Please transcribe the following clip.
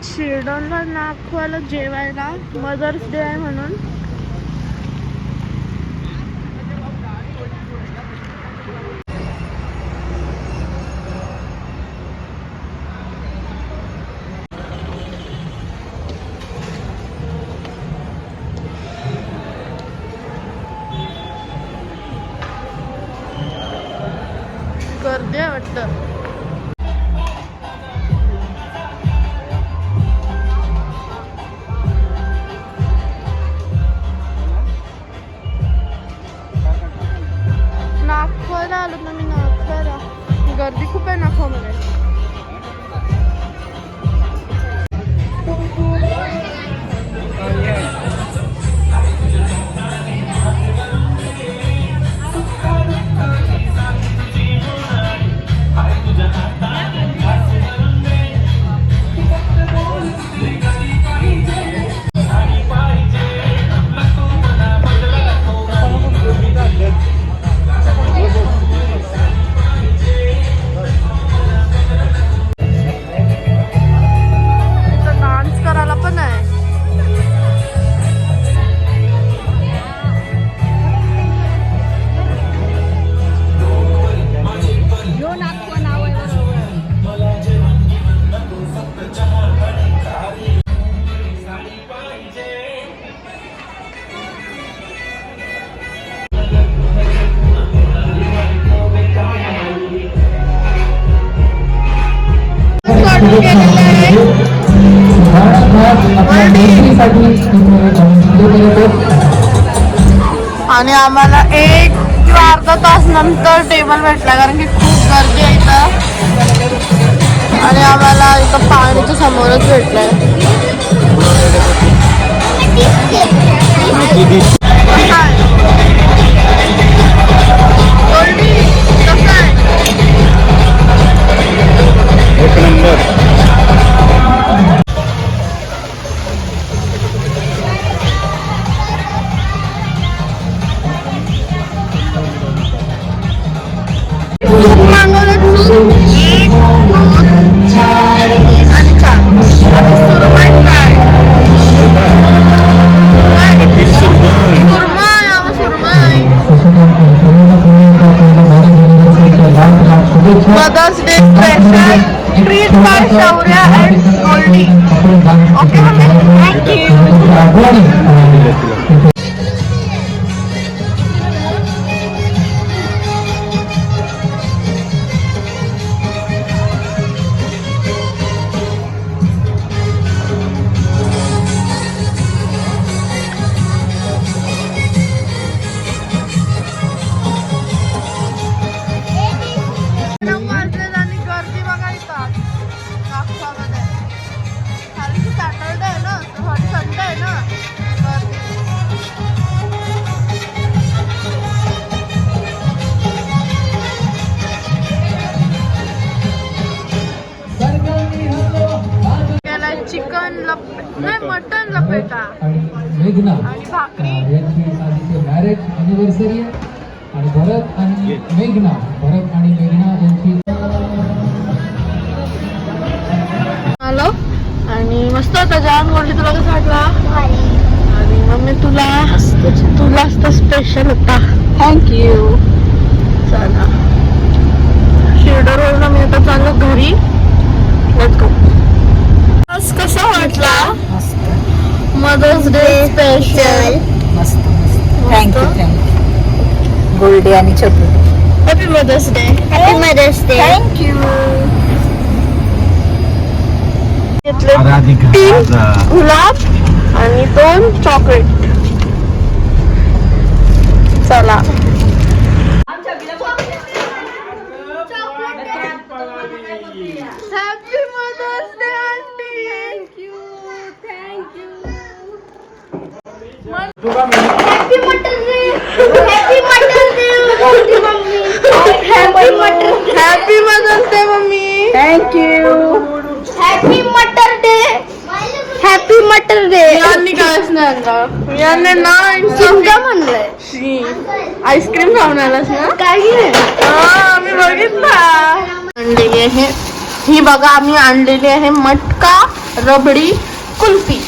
आज शिर्डोनला नागपूरला जेवायला मदर्स डे आहे म्हणून. गर्दी आहे वाटतं. नागपूरला आलो ना मी. नागपूरला गर्दी खूप आहे नागपूरमध्ये. आणि आम्हाला 1 किंवा अर्धा तास नंतर टेबल भेटला कारण की खूप गर्दी आहे इथं. आणि आम्हाला इथं पाणीच्या समोरच भेटलंय. एक नंबर. Mother's day special treat by Shaurya and Goldie. Okay mummy, thank you. Chicken नाही मटन लपेटा आणि भाकरी. मॅरेज अॅनिव्हर्सरी आणि भरत आणि मेघना यांची आलो आणि मस्त होता जेवण. गोल्डी तुला कसं वाटला? आणि मम्मी तुलाच तर स्पेशल होता. थँक्यू. चला शिर्डोनवरून मी आता चाललो घरी. Let's go. कसा वाटला मदर्स डे स्पेशल? मस्त. थँक्यू गोल्डी आणि Chhotu. Happy mother's day. Happy mother's day. Thank you. घेतले 3 गुलाब आणि 2 चॉकलेट. चला happy mother's day aunty. Thank you. Happy mother's day. Happy mother's day mummy. Happy mother's day mummy. Thank you. Happy mother's day. Happy mother's day. यांनी कायच नाही आणलं. यांनी ना चिंता म्हणलंय. आईस्क्रीम खाऊन आलास ना? काही नाही. मी बघितला. आणलेली आहे ही बघा. आम्ही आणलेली आहे मटका रबडी कुल्फी.